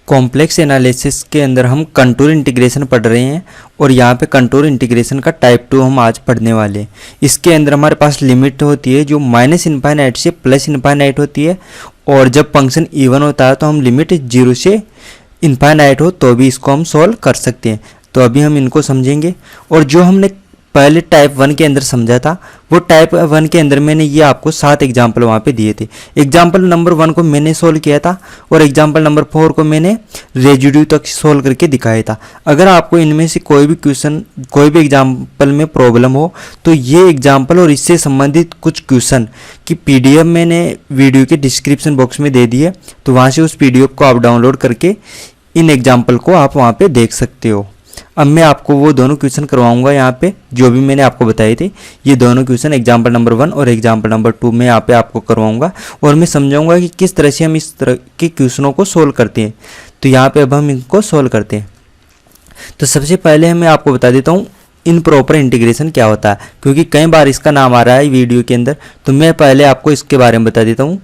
Complex analysis के अंदर हम कंटूर इंटीग्रेशन पढ़ रहे हैं और यहाँ पे कंटूर इंटीग्रेशन का टाइप 2 हम आज पढ़ने वाले हैं। इसके अंदर हमारे पास लिमिट होती है जो माइनस इनफाइनाइट से प्लस इनफाइनाइट होती है, और जब फंक्शन इवन होता है तो हम लिमिट 0 से इनफाइनाइट हो तो भी इसको हम सॉल्व कर सकते हैं। तो अभी हम इनको समझेंगे। और जो हमने पहले टाइप 1 के अंदर समझा था वो टाइप 1 के अंदर मैंने ये आपको 7 एग्जाम्पल वहाँ पे दिए थे। एग्जाम्पल नंबर 1 को मैंने सोल्व किया था और एग्जाम्पल नंबर 4 को मैंने रेजिड्यू तक सोल्व करके दिखाया था। अगर आपको इनमें से कोई भी क्वेश्चन कोई भी एग्जाम्पल में प्रॉब्लम हो तो ये एग्जाम्पल और इससे संबंधित कुछ क्वेश्चन की PDF मैंने वीडियो के डिस्क्रिप्शन बॉक्स में दे दी है, तो वहाँ से उस PDF को आप डाउनलोड करके इन एग्जाम्पल को आप वहाँ पर देख सकते हो। अब मैं आपको वो दोनों क्वेश्चन करवाऊंगा यहाँ पे जो भी मैंने आपको बताए थे। ये दोनों क्वेश्चन एग्जाम्पल नंबर 1 और एग्जाम्पल नंबर 2 में यहाँ पे आपको करवाऊंगा और मैं समझाऊंगा कि किस तरह से हम इस तरह के क्वेश्चनों को सोल्व करते हैं। तो यहाँ पे अब हम इनको सोल्व करते हैं। तो सबसे पहले मैं आपको बता देता हूँ इनप्रॉपर इंटीग्रेशन क्या होता है, क्योंकि कई बार इसका नाम आ रहा है वीडियो के अंदर। तो मैं पहले आपको इसके बारे में बता देता हूँ।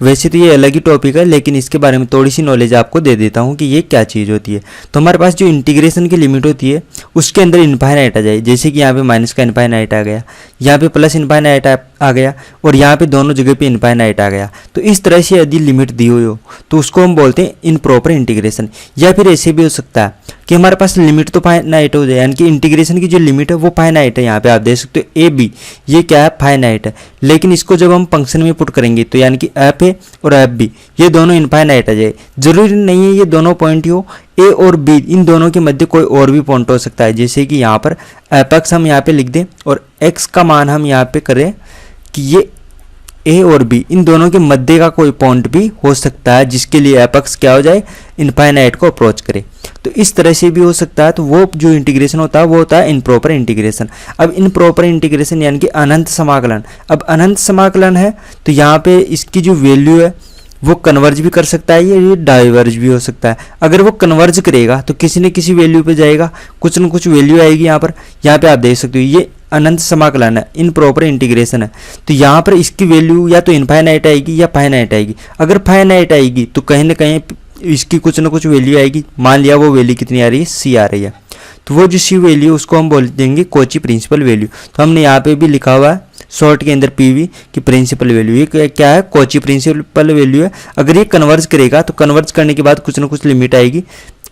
वैसे तो ये अलग ही टॉपिक है, लेकिन इसके बारे में थोड़ी सी नॉलेज आपको दे देता हूँ कि ये क्या चीज़ होती है। तो हमारे पास जो इंटीग्रेशन की लिमिट होती है उसके अंदर इनफाइनाइट आ जाए, जैसे कि यहाँ पे माइनस का इनफाइनाइट आ गया, यहाँ पे प्लस इनफाइनाइट आ गया और यहाँ पे दोनों जगह पे इनफाइनाइट आ गया। तो इस तरह से यदि लिमिट दी हुई हो तो उसको हम बोलते हैं इनप्रॉपर इंटीग्रेशन। या फिर ऐसे भी हो सकता है कि हमारे पास लिमिट तो फाइनाइट हो जाए, यानी कि इंटीग्रेशन की जो लिमिट है वो फाइनाइट है। यहाँ पे आप देख सकते हो ए बी, ये क्या है, फाइनाइट है। लेकिन इसको जब हम फंक्शन में पुट करेंगे तो यानी कि एफ ए और एफ बी ये दोनों इनफाइनाइट आ जाए। जरूरी नहीं है ये दोनों पॉइंट ही हो, ए और बी इन दोनों के मध्य कोई और भी पॉइंट हो सकता है। जैसे कि यहाँ पर एपेक्स हम यहाँ पे लिख दें और एक्स का मान हम यहाँ पे करें कि ये ए और बी इन दोनों के मध्य का कोई पॉइंट भी हो सकता है, जिसके लिए एपेक्स क्या हो जाए, इनफाइनाइट को अप्रोच करे। तो इस तरह से भी हो सकता है। तो वो जो इंटीग्रेशन होता है वो होता है इनप्रॉपर इंटीग्रेशन। अब इनप्रॉपर इंटीग्रेशन यानी कि अनंत समाकलन। अब अनंत समाकलन है तो यहाँ पे इसकी जो वैल्यू है वो कन्वर्ज भी कर सकता है, ये डाइवर्ज भी हो सकता है। अगर वो कन्वर्ज करेगा तो किसी न किसी वैल्यू पे जाएगा, कुछ न कुछ वैल्यू आएगी। यहाँ पे आप देख सकते हो ये अनंत समाकलन है, इनप्रॉपर इंटीग्रेशन है। तो यहाँ पर इसकी वैल्यू या तो इनफाइनाइट आएगी या फाइनाइट आएगी। अगर फाइनाइट आएगी तो कहीं ना कहीं इसकी कुछ ना कुछ वैल्यू आएगी। मान लिया वो वैल्यू कितनी आ रही है, सी आ रही है, तो वो जो सी वैल्यू उसको हम बोल देंगे कॉची प्रिंसिपल वैल्यू। तो हमने यहाँ पे भी लिखा हुआ है शॉर्ट के अंदर पीवी की प्रिंसिपल वैल्यू। ये क्या है, कॉची प्रिंसिपल वैल्यू है। अगर ये कन्वर्ज करेगा तो कन्वर्ज करने के बाद कुछ ना कुछ लिमिट आएगी,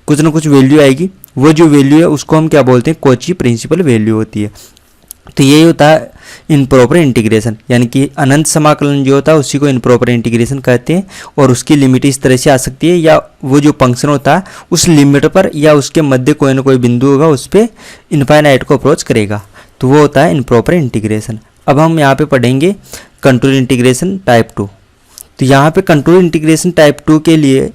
कुछ ना कुछ वैल्यू आएगी। वो जो वैल्यू है उसको हम क्या बोलते हैं, कॉची प्रिंसिपल वैल्यू होती है। तो यही होता है इनप्रॉपर इंटीग्रेशन, यानी कि अनंत समाकलन जो होता है उसी को इनप्रॉपर इंटीग्रेशन कहते हैं। और उसकी लिमिट इस तरह से आ सकती है, या वो जो फंक्शन होता है उस लिमिट पर या उसके मध्य कोई ना कोई बिंदु होगा उस पर इनफाइनाइट को अप्रोच करेगा, तो वो होता है इनप्रॉपर इंटीग्रेशन। अब हम यहाँ पे पढ़ेंगे कंटूर इंटीग्रेशन टाइप 2। तो यहाँ पे कंटूर इंटीग्रेशन टाइप 2 के लिए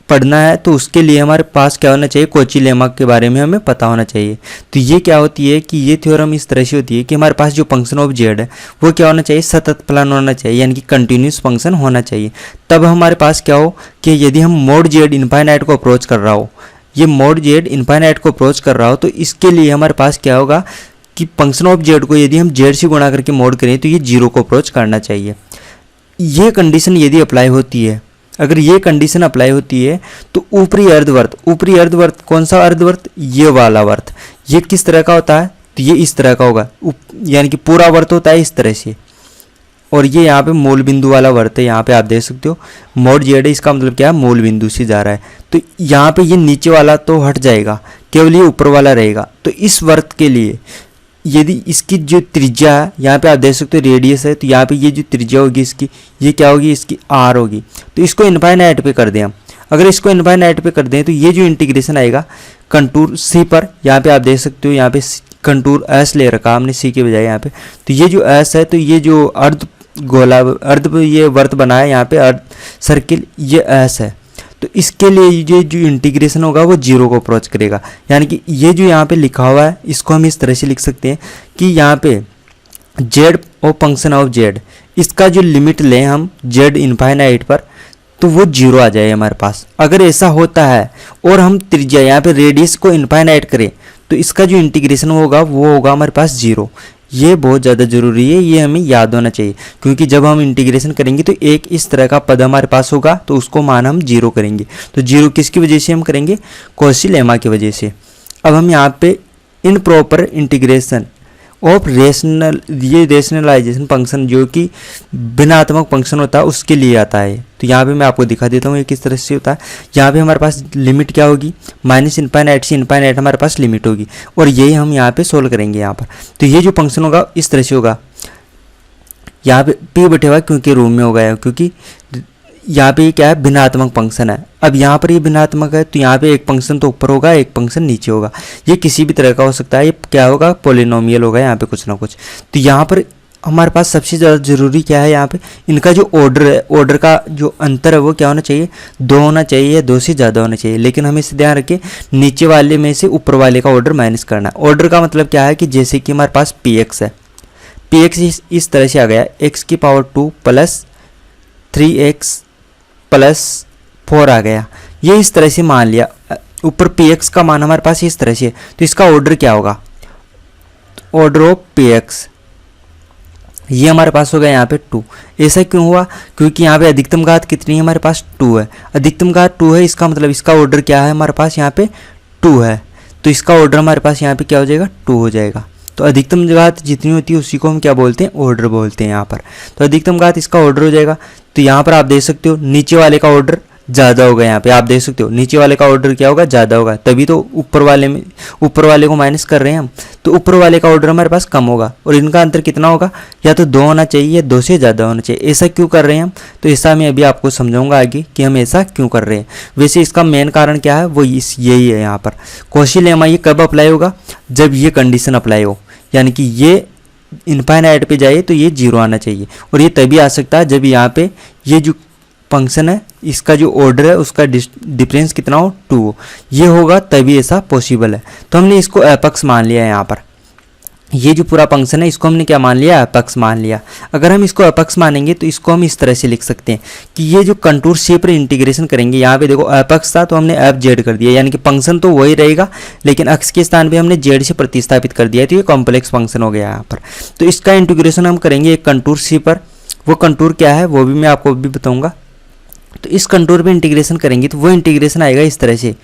पढ़ना है तो उसके लिए हमारे पास क्या होना चाहिए, कॉची लेमा के बारे में हमें पता होना चाहिए। तो ये क्या होती है कि ये थ्योरम इस तरह से होती है कि हमारे पास जो फंक्शन ऑफ जेड है वो क्या होना चाहिए, सतत फलन होना चाहिए, यानी कि कंटिन्यूस फंक्शन होना चाहिए। तब हमारे पास क्या हो कि यदि हम मोड जेड इनफाइनाइट को अप्रोच कर रहा हो, ये मोड जेड इनफाइनाइट को अप्रोच कर रहा हो, तो इसके लिए हमारे पास क्या होगा कि फंक्शन ऑफ जेड को यदि हम जेड से गुणा करके मोड करें तो ये 0 को अप्रोच करना चाहिए। ये कंडीशन यदि अप्लाई होती है, अगर ये कंडीशन अप्लाई होती है तो ऊपरी अर्धवर्त कौन सा अर्धवर्त, ये वाला वर्त, ये किस तरह का होता है, तो ये इस तरह का होगा, यानी कि पूरा वर्त होता है इस तरह से। और ये यहाँ पे मूल बिंदु वाला वर्त है, यहाँ पे आप देख सकते हो मोड जेड है, इसका मतलब क्या है, मूल बिंदु से जा रहा है। तो यहाँ पे ये नीचे वाला तो हट जाएगा, केवल ये ऊपर वाला रहेगा। तो इस वर्त के लिए यदि इसकी जो त्रिज्या है, यहाँ पे आप देख सकते हो रेडियस है, तो यहाँ पे ये जो त्रिज्या होगी इसकी, ये क्या होगी, इसकी आर होगी। तो इसको इनफाइनाइट पे कर दें हम। अगर इसको इनफाइनाइट पे कर दें तो ये जो इंटीग्रेशन आएगा कंटूर सी पर, यहाँ पे आप देख सकते हो यहाँ पे कंटूर एस ले रखा हमने सी के बजाय यहाँ पे। तो ये जो एस है, तो ये जो अर्ध ये वर्त बना है यहाँ पे अर्ध सर्किल, ये एस है। तो इसके लिए ये जो इंटीग्रेशन होगा वो 0 को अप्रोच करेगा। यानी कि ये जो यहाँ पे लिखा हुआ है इसको हम इस तरह से लिख सकते हैं कि यहाँ पे जेड और फंक्शन ऑफ जेड, इसका जो लिमिट लें हम जेड इनफाइनाइट पर तो वो 0 आ जाए हमारे पास। अगर ऐसा होता है और हम त्रिज्या यहाँ पे रेडियस को इनफाइनाइट करें तो इसका जो इंटीग्रेशन होगा वो होगा हमारे पास 0। ये बहुत ज़्यादा ज़रूरी है, ये हमें याद होना चाहिए, क्योंकि जब हम इंटीग्रेशन करेंगे तो एक इस तरह का पद हमारे पास होगा तो उसको मान हम जीरो करेंगे। तो जीरो किसकी वजह से हम करेंगे? कॉची लेमा की वजह से। अब हम यहाँ पे इनप्रॉपर इंटीग्रेशन ऑफ रेशनल, ये रेशनलाइजेशन फंक्शन जो कि भिन्नात्मक फंक्शन होता है उसके लिए आता है। तो यहाँ पे मैं आपको दिखा देता हूँ ये किस तरह से होता है। यहाँ पे हमारे पास लिमिट क्या होगी? माइनस इनफाइनाइट से इनफाइनाइट हमारे पास लिमिट होगी, और यही हम यहाँ पे सोल्व करेंगे यहाँ पर। तो ये जो फंक्शन होगा इस तरह से होगा, यहाँ पे p बटे हुआ क्योंकि रूम में होगा, क्योंकि यहाँ पे क्या है? भिन्नात्मक फंक्शन है। अब यहाँ पर ये भिन्नात्मक है तो यहाँ पे एक फंक्शन तो ऊपर होगा, एक फंक्शन नीचे होगा। ये किसी भी तरह का हो सकता है, ये क्या होगा? पॉलिनोमियल होगा यहाँ पे कुछ ना कुछ। तो यहाँ पर हमारे पास सबसे ज़्यादा ज़रूरी क्या है? यहाँ पे इनका जो ऑर्डर है, ऑर्डर का जो अंतर है वो क्या होना चाहिए? 2 होना चाहिए या 2 से ज़्यादा होना चाहिए। लेकिन हमें इसे ध्यान रखें, नीचे वाले में से ऊपर वाले का ऑर्डर माइनस करना है। ऑर्डर का मतलब क्या है कि जैसे कि हमारे पास px है, px इस तरह से आ गया x की पावर 2 प्लस 3x प्लस 4 आ गया। ये इस तरह से मान लिया, ऊपर px का मान हमारे पास इस तरह से है, तो इसका ऑर्डर क्या होगा? ऑर्डर ऑफ px ये हमारे पास हो गया यहाँ पे 2। ऐसा क्यों हुआ? क्योंकि यहाँ पे अधिकतम घात कितनी है? हमारे पास 2 है। अधिकतम घात 2 है, इसका मतलब इसका ऑर्डर क्या है? हमारे पास यहाँ पे 2 है, तो इसका ऑर्डर हमारे पास यहाँ पे क्या हो जाएगा? 2 हो जाएगा। तो अधिकतम घात जितनी होती है उसी को हम क्या बोलते हैं? ऑर्डर बोलते हैं यहाँ पर। तो अधिकतम घात इसका ऑर्डर हो जाएगा। तो यहाँ पर आप देख सकते हो नीचे वाले का ऑर्डर ज़्यादा होगा। यहाँ पे आप देख सकते हो नीचे वाले का ऑर्डर क्या होगा? ज़्यादा होगा, तभी तो ऊपर वाले को माइनस कर रहे हैं हम। तो ऊपर वाले का ऑर्डर हमारे पास कम होगा, और इनका अंतर कितना होगा? या तो 2 होना चाहिए या 2 से ज़्यादा होना चाहिए। ऐसा क्यों कर रहे हैं हम? तो ऐसा मैं अभी आपको समझाऊंगा आगे कि हम ऐसा क्यों कर रहे हैं। वैसे इसका मेन कारण क्या है? वो यही है यहाँ पर। कॉची लेमा ये कब अप्लाई होगा? जब ये कंडीशन अप्लाई हो, यानी कि ये इनफाइनाइट पे जाए तो ये 0 आना चाहिए, और ये तभी आ सकता है जब यहाँ पे ये जो फंक्शन है इसका जो ऑर्डर है उसका डिफरेंस कितना हो? 2 हो। ये होगा तभी ऐसा पॉसिबल है। तो हमने इसको एपेक्स मान लिया है। यहाँ पर ये जो पूरा फंक्शन है इसको हमने क्या मान लिया? एपेक्स मान लिया। अगर हम इसको एपेक्स मानेंगे तो इसको हम इस तरह से लिख सकते हैं कि ये जो कंटूर सी पर इंटीग्रेशन करेंगे, यहाँ पे देखो एपेक्स था तो हमने एफ जेड कर दिया, यानी कि फंक्शन तो वही रहेगा लेकिन अक्स के स्थान पे हमने जेड से प्रतिस्थापित कर दिया, तो ये कॉम्प्लेक्स फंक्शन हो गया यहाँ पर। तो इसका इंटीग्रेशन हम करेंगे एक कंटूर सी पर। वो कंटूर क्या है वो भी मैं आपको अभी बताऊँगा। तो इस कंटूर पे इंटीग्रेशन करेंगे तो वो इंटीग्रेशन आएगा इस तरह से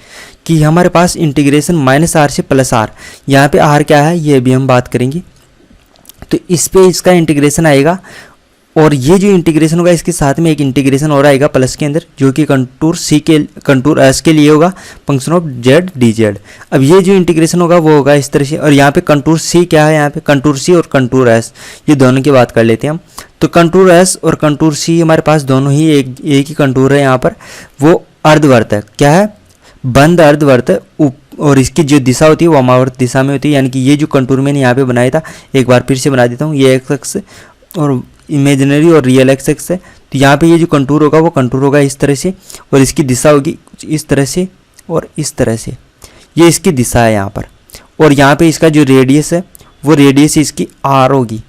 कि हमारे पास इंटीग्रेशन -r से +r, यहाँ पे r क्या है ये भी हम बात करेंगे। तो इस पे इसका इंटीग्रेशन आएगा, और ये जो इंटीग्रेशन होगा इसके साथ में एक इंटीग्रेशन और आएगा प्लस के अंदर, जो कि कंटूर एस के लिए होगा, function of Z D Z. अब ये जो इंटीग्रेशन होगा वो होगा इस तरह से। और यहाँ पे कंटूर सी क्या है? यहाँ पे कंटूर सी और कंटूर एस, ये दोनों की बात कर लेते हैं हम। तो कंटूर एस और कंटूर सी हमारे पास दोनों ही एक ही कंटूर है। यहाँ पर वो अर्धवर्त है, क्या है? बंद अर्धवर्त है, और इसकी जो दिशा होती है वो वामावर्त दिशा में होती है। यानी कि ये जो कंटूर मैंने यहाँ पे बनाया था, एक बार फिर से बना देता हूँ, ये एक्स एक्स और इमेजिनरी और रियल एक्स एक्स है। तो यहाँ पे ये जो कंटूर होगा वो कंटूर होगा इस तरह से, और इसकी दिशा होगी कुछ इस तरह से और इस तरह से, ये इसकी दिशा है यहाँ पर। और यहाँ पे इसका जो रेडियस है वो रेडियस इसकी आर होगी।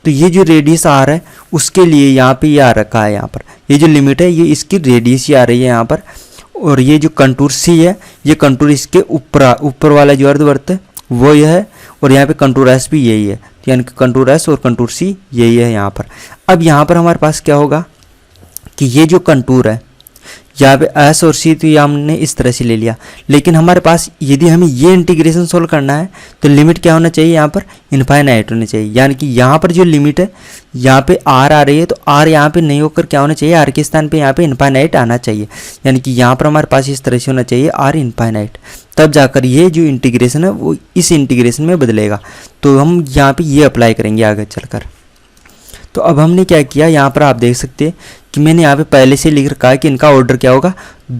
तो ये जो रेडियस आर है उसके लिए यहाँ पे ये आ रखा है। यहाँ पर ये जो लिमिट है ये इसकी रेडियस ही आ रही है यहाँ पर। और ये जो कंटूर सी है ये कंटूर इसके ऊपर वाला जो अर्धवृत्त है वो यह है, और यहाँ पे कंटूर एस भी यही है, यानी कि कंटूर एस और कंटूर सी यही है यहाँ पर। अब यहाँ पर हमारे पास क्या होगा कि ये जो कंटूर है यहाँ पे एस और सी तो ये हमने इस तरह से ले लिया, लेकिन हमारे पास यदि हमें ये इंटीग्रेशन सोल्व करना है तो लिमिट क्या होना चाहिए? यहाँ पर इनफाइनाइट होनी चाहिए। यानी कि यहाँ पर जो लिमिट है यहाँ पे आर आ रही है, तो आर यहाँ पे नहीं होकर क्या होना चाहिए? आर के स्थान पे यहाँ पे इनफाइनाइट आना चाहिए। यानी कि यहाँ पर हमारे पास इस तरह से होना चाहिए आर इनफाइनाइट, तब जाकर ये जो इंटीग्रेशन है वो इस इंटीग्रेशन में बदलेगा। तो हम यहाँ पे ये अप्लाई करेंगे आगे चलकर। तो अब हमने क्या किया, यहाँ पर आप देख सकते हैं कि मैंने यहाँ पे पहले से लिख रखा है कि इनका ऑर्डर क्या होगा?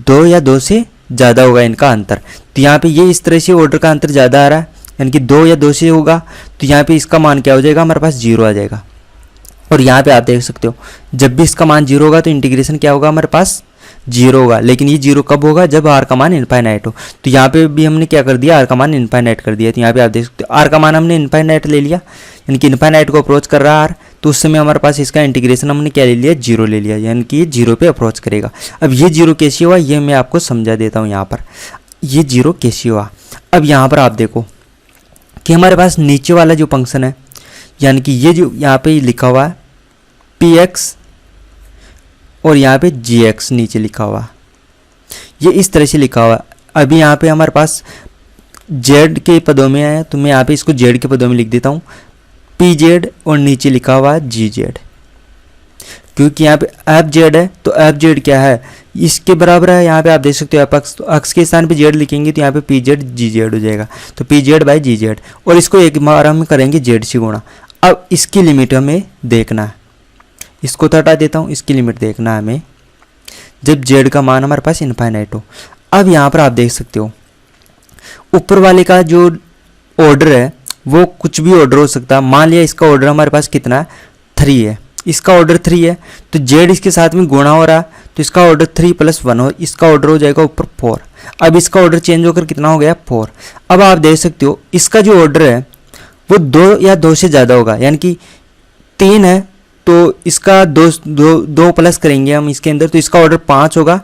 2 या 2 से ज़्यादा होगा इनका अंतर। तो यहाँ पे ये इस तरह से ऑर्डर का अंतर ज़्यादा आ रहा है, यानी कि 2 या 2 से होगा, तो यहाँ पे इसका मान क्या हो जाएगा? हमारे पास 0 आ जाएगा। और यहाँ पे आप देख सकते हो जब भी इसका मान 0 होगा तो इंटीग्रेशन क्या होगा? हमारे पास 0 होगा। लेकिन ये 0 कब होगा? जब आर का मान इनफाइनाइट हो। तो यहाँ पे भी हमने क्या कर दिया? आर का मान इनफाइनाइट कर दिया। तो यहाँ पे आप देख सकते हो आर का मान हमने इनफाइनाइट ले लिया, यानी कि इनफाइनाइट को अप्रोच कर रहा है आर, तो उस समय हमारे पास इसका इंटीग्रेशन हमने क्या ले लिया? 0 ले लिया, यानी कि ये 0 पे अप्रोच करेगा। अब ये 0 कैसे हुआ ये मैं आपको समझा देता हूँ। यहाँ पर ये 0 कैसे हुआ, अब यहाँ पर आप देखो कि हमारे पास नीचे वाला जो फंक्शन है यानी कि ये जो यहाँ पे लिखा हुआ है px और यहाँ पे gx नीचे लिखा हुआ, ये इस तरह से लिखा हुआ। अभी यहाँ पे हमारे पास z के पदों में है, तो मैं यहाँ पे इसको z के पदों में लिख देता हूँ pz और नीचे लिखा हुआ है gz, क्योंकि यहाँ पे fz है तो fz क्या है, इसके बराबर है। यहाँ पे आप देख सकते हो अक्स, तो अक्स के स्थान पे z लिखेंगे तो यहाँ पे pz gz हो जाएगा, तो pz बाई gz, और इसको एक बार हम करेंगे z से गुणा। अब इसकी लिमिट हमें देखना है, इसको तो हटा देता हूँ, इसकी लिमिट देखना है हमें जब z का मान हमारे पास इनफाइनाइट हो। अब यहाँ पर आप देख सकते हो ऊपर वाले का जो ऑर्डर है वो कुछ भी ऑर्डर हो सकता है। मान लिया इसका ऑर्डर हमारे पास कितना है, 3 है, इसका ऑर्डर 3 है, तो z इसके साथ में गुणा हो रहा है, तो इसका ऑर्डर 3 + 1 हो, इसका ऑर्डर हो जाएगा ऊपर 4। अब इसका ऑर्डर चेंज होकर कितना हो गया, 4। अब आप देख सकते हो इसका जो ऑर्डर है वो 2 या 2 से ज़्यादा होगा, यानी कि 3 है तो इसका 2 प्लस करेंगे हम इसके अंदर, तो इसका ऑर्डर 5 होगा,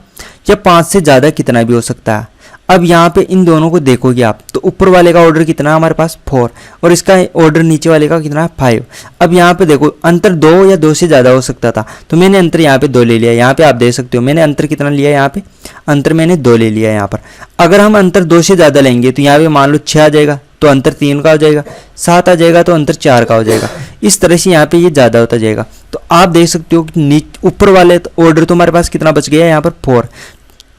या 5 से ज़्यादा कितना भी हो सकता है। अब यहाँ पे इन दोनों को देखोगे आप, तो ऊपर वाले का ऑर्डर कितना है हमारे पास 4, और इसका ऑर्डर नीचे वाले का कितना है 5। अब यहाँ पे देखो अंतर 2 या 2 से ज़्यादा हो सकता था, तो मैंने अंतर यहाँ पे 2 ले लिया। यहाँ पे आप देख सकते हो मैंने अंतर कितना लिया, यहाँ पे अंतर मैंने 2 ले लिया। यहाँ पर अगर हम अंतर 2 से ज़्यादा लेंगे तो यहाँ पे मान लो 6 आ जाएगा, तो अंतर 3 का हो जाएगा, 7 आ जाएगा तो अंतर 4 का हो जाएगा। इस तरह से यहाँ पे ये ज़्यादा होता जाएगा। तो आप देख सकते हो कि ऊपर वाले ऑर्डर तो हमारे पास कितना बच गया यहाँ पर 4,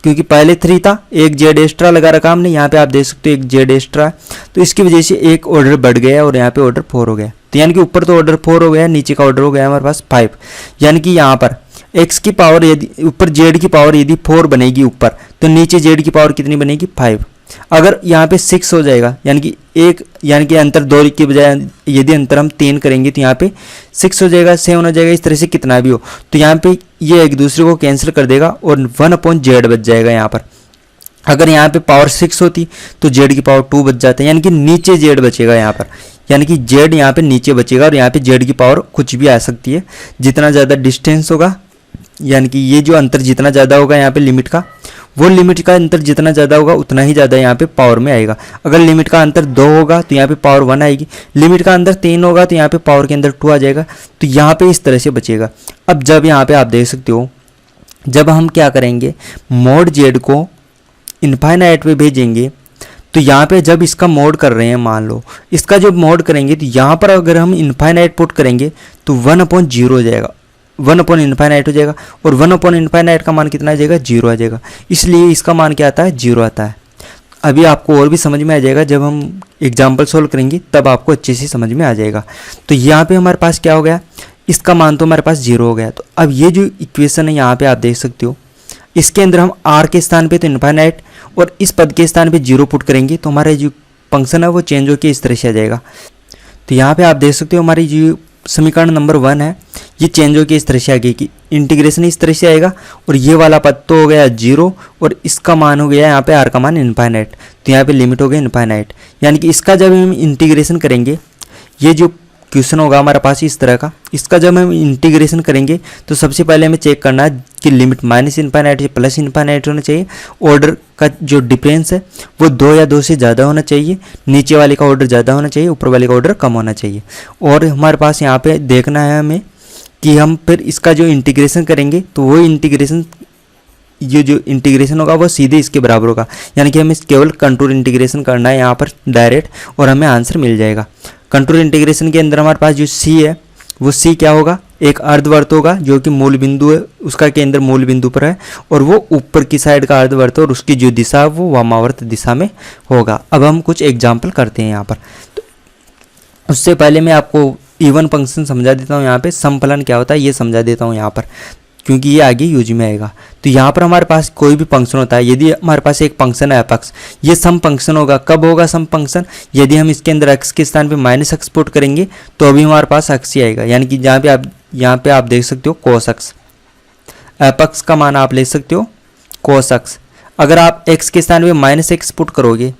क्योंकि पहले 3 था, एक जेड एक्स्ट्रा लगा रखा हमने, यहाँ पे आप देख सकते हो एक जेड एक्स्ट्रा है, तो इसकी वजह से एक ऑर्डर बढ़ गया और यहाँ पे ऑर्डर 4 हो गया। तो यानी कि ऊपर तो ऑर्डर 4 हो गया, नीचे का ऑर्डर हो गया हमारे पास 5। यानी कि यहाँ पर x की पावर यदि ऊपर z की पावर यदि 4 बनेगी ऊपर, तो नीचे z की पावर कितनी बनेगी 5। अगर यहाँ पे 6 हो जाएगा, यानी कि अंतर 2 के बजाय यदि अंतर हम 3 करेंगे तो यहाँ पे 6 हो जाएगा, 7 हो जाएगा, इस तरह से कितना भी हो, तो यहाँ पे ये एक दूसरे को कैंसिल कर देगा और 1/z बच जाएगा यहाँ पर। अगर यहाँ पे पावर 6 होती तो z की पावर 2 बच जाता है, यानी कि नीचे z बचेगा यहाँ पर, यानी कि z यहाँ पे नीचे बचेगा और यहाँ पे z की पावर कुछ भी आ सकती है। जितना ज़्यादा डिस्टेंस होगा, यानी कि ये जो अंतर जितना ज़्यादा होगा यहाँ पे लिमिट का, वो लिमिट का अंतर जितना ज़्यादा होगा उतना ही ज़्यादा यहाँ पे पावर में आएगा। अगर लिमिट का अंतर 2 होगा तो यहाँ पे पावर 1 आएगी, लिमिट का अंतर 3 होगा तो यहाँ पे पावर के अंदर 2 आ जाएगा। तो यहाँ पे इस तरह से बचेगा। अब जब यहाँ पे आप देख सकते हो, जब हम क्या करेंगे मोड z को इनफाइनाइट पे भेजेंगे, तो यहाँ पे जब इसका मोड कर रहे हैं, मान लो इसका जब मोड करेंगे तो यहाँ पर अगर हम इनफाइनाइट पुट करेंगे तो 1/0 हो जाएगा, 1/∞ हो जाएगा, और 1/∞ का मान कितना आ जाएगा 0 आ जाएगा। इसलिए इसका मान क्या आता है 0 आता है। अभी आपको और भी समझ में आ जाएगा, जब हम एग्जाम्पल सोल्व करेंगे तब आपको अच्छे से समझ में आ जाएगा। तो यहाँ पे हमारे पास क्या हो गया, इसका मान तो हमारे पास 0 हो गया। तो अब ये जो इक्वेशन है यहाँ पे आप देख सकते हो, इसके अंदर हम r के स्थान पे तो इनफाइनाइट और इस पद के स्थान पे 0 पुट करेंगे तो हमारा जो फंक्शन है वो चेंज होकर इस तरह से आ जाएगा। तो यहाँ पे आप देख सकते हो हमारी जो समीकरण नंबर 1 है ये चेंज होकर इस तरह से आ गई कि इंटीग्रेशन इस तरह से आएगा, और ये वाला पद तो हो गया 0 और इसका मान हो गया यहाँ पे r का मान इनफाइनाइट, तो यहाँ पे लिमिट हो गई इनफाइनाइट। यानी कि इसका जब हम इंटीग्रेशन करेंगे, ये जो क्वेश्चन होगा हमारे पास इस तरह का, इसका जब हम इंटीग्रेशन करेंगे तो सबसे पहले हमें चेक करना है कि लिमिट -∞ से +∞ होना चाहिए, ऑर्डर का जो डिफरेंस है वो 2 या 2 से ज़्यादा होना चाहिए, नीचे वाले का ऑर्डर ज़्यादा होना चाहिए, ऊपर वाले का ऑर्डर कम होना चाहिए। और हमारे पास यहाँ पे देखना है हमें कि हम फिर इसका जो इंटीग्रेशन करेंगे तो वो इंटीग्रेशन, ये जो इंटीग्रेशन होगा वो सीधे इसके बराबर होगा, यानी कि हमें केवल कंटूर इंटीग्रेशन करना है यहाँ पर डायरेक्ट, और हमें आंसर मिल जाएगा। कंटूर इंटीग्रेशन के अंदर हमारे पास जो c है वो c क्या होगा, एक अर्धवर्त होगा जो कि मूल बिंदु है, उसका केंद्र मूल बिंदु पर है, और वो ऊपर की साइड का अर्धवर्त है और उसकी जो दिशा है वो वामावर्त दिशा में होगा। अब हम कुछ एग्जाम्पल करते हैं यहाँ पर। तो उससे पहले मैं आपको इवन फंक्शन समझा देता हूँ, यहाँ पे समफलन क्या होता है ये समझा देता हूँ यहाँ पर, क्योंकि ये आगे यूज में आएगा। तो यहाँ पर हमारे पास कोई भी फंक्शन होता है, यदि हमारे पास एक फंक्शन है f(x), ये सम फंक्शन होगा। कब होगा सम फंक्शन, यदि हम इसके अंदर x के स्थान पे -x पुट करेंगे तो अभी हमारे पास x ही आएगा। यानी कि यहाँ पे आप देख सकते हो cos x, f(x) का मान आप ले सकते हो cos x। अगर आप x के स्थान पे -x पुट करोगे